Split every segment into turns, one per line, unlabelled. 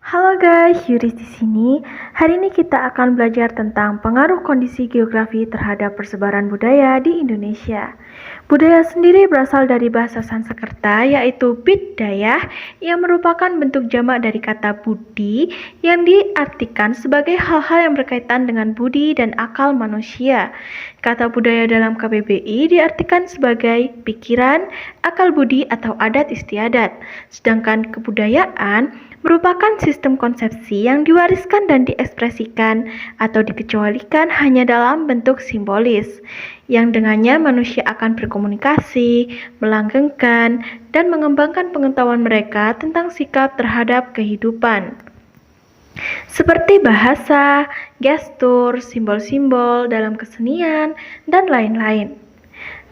Halo guys, Yuris di sini. Hari ini kita akan belajar tentang pengaruh kondisi geografi terhadap persebaran budaya di Indonesia. Budaya sendiri berasal dari bahasa Sanskerta yaitu Bidayah yang merupakan bentuk jamak dari kata budi yang diartikan sebagai hal-hal yang berkaitan dengan budi dan akal manusia. Kata budaya dalam KBBI diartikan sebagai pikiran, akal budi atau adat istiadat. Sedangkan kebudayaan merupakan sistem konsepsi yang diwariskan dan diekspresikan atau dikecualikan hanya dalam bentuk simbolis, yang dengannya manusia akan berkomunikasi, melanggengkan, dan mengembangkan pengetahuan mereka tentang sikap terhadap kehidupan. Seperti bahasa, gestur, simbol-simbol dalam kesenian, dan lain-lain.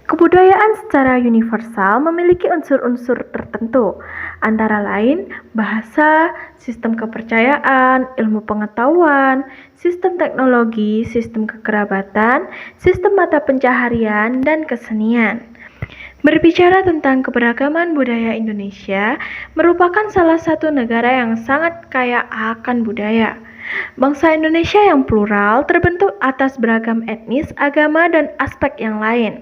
Kebudayaan secara universal memiliki unsur-unsur tertentu, antara lain bahasa, sistem kepercayaan, ilmu pengetahuan, sistem teknologi, sistem kekerabatan, sistem mata pencaharian, dan kesenian. Berbicara tentang keberagaman budaya Indonesia, merupakan salah satu negara yang sangat kaya akan budaya. Bangsa Indonesia yang plural terbentuk atas beragam etnis, agama, dan aspek yang lain.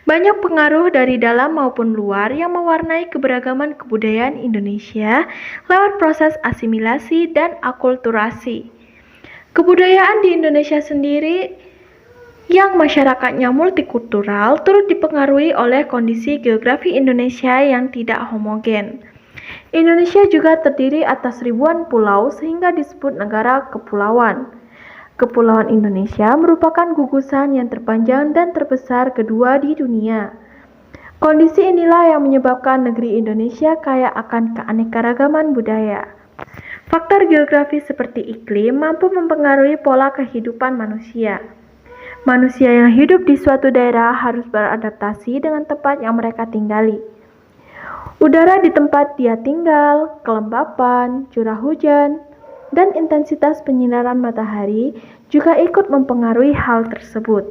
Banyak pengaruh dari dalam maupun luar yang mewarnai keberagaman kebudayaan Indonesia lewat proses asimilasi dan akulturasi. Kebudayaan di Indonesia sendiri yang masyarakatnya multikultural turut dipengaruhi oleh kondisi geografi Indonesia yang tidak homogen. Indonesia juga terdiri atas ribuan pulau sehingga disebut negara kepulauan. Kepulauan Indonesia merupakan gugusan yang terpanjang dan terbesar kedua di dunia. Kondisi inilah yang menyebabkan negeri Indonesia kaya akan keanekaragaman budaya. Faktor geografis seperti iklim mampu mempengaruhi pola kehidupan manusia. Manusia yang hidup di suatu daerah harus beradaptasi dengan tempat yang mereka tinggali. Udara di tempat dia tinggal, kelembapan, curah hujan, dan intensitas penyinaran matahari juga ikut mempengaruhi hal tersebut.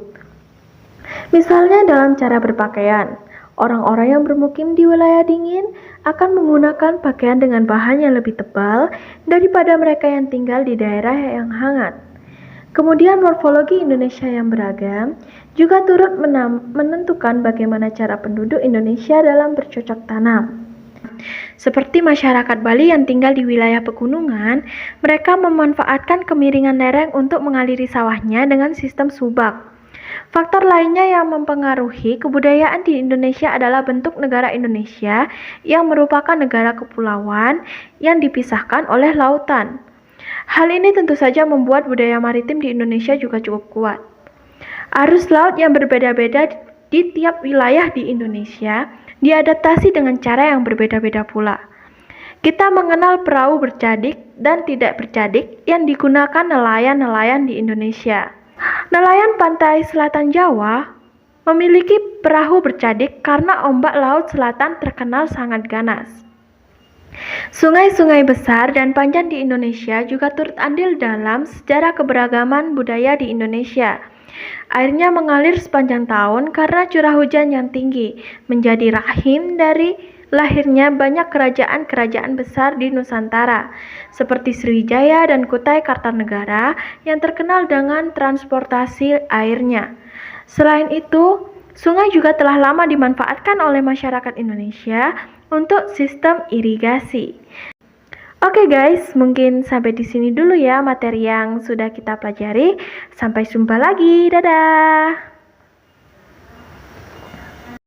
Misalnya dalam cara berpakaian, orang-orang yang bermukim di wilayah dingin akan menggunakan pakaian dengan bahan yang lebih tebal daripada mereka yang tinggal di daerah yang hangat. Kemudian morfologi Indonesia yang beragam juga turut menentukan bagaimana cara penduduk Indonesia dalam bercocok tanam. Seperti masyarakat Bali yang tinggal di wilayah pegunungan, mereka memanfaatkan kemiringan lereng untuk mengaliri sawahnya dengan sistem subak. Faktor lainnya yang mempengaruhi kebudayaan di Indonesia adalah bentuk negara Indonesia yang merupakan negara kepulauan yang dipisahkan oleh lautan. Hal ini tentu saja membuat budaya maritim di Indonesia juga cukup kuat. Arus laut yang berbeda-beda di tiap wilayah di Indonesia diadaptasi dengan cara yang berbeda-beda pula. Kita mengenal perahu bercadik dan tidak bercadik yang digunakan nelayan-nelayan di Indonesia. Nelayan pantai selatan Jawa memiliki perahu bercadik karena ombak laut selatan terkenal sangat ganas. Sungai-sungai besar dan panjang di Indonesia juga turut andil dalam sejarah keberagaman budaya di Indonesia. Airnya mengalir sepanjang tahun karena curah hujan yang tinggi, menjadi rahim dari lahirnya banyak kerajaan-kerajaan besar di Nusantara, seperti Sriwijaya dan Kutai Kartanegara yang terkenal dengan transportasi airnya. Selain itu, sungai juga telah lama dimanfaatkan oleh masyarakat Indonesia untuk sistem irigasi. Oke guys, mungkin sampai di sini dulu ya materi yang sudah kita pelajari. Sampai jumpa lagi, dadah!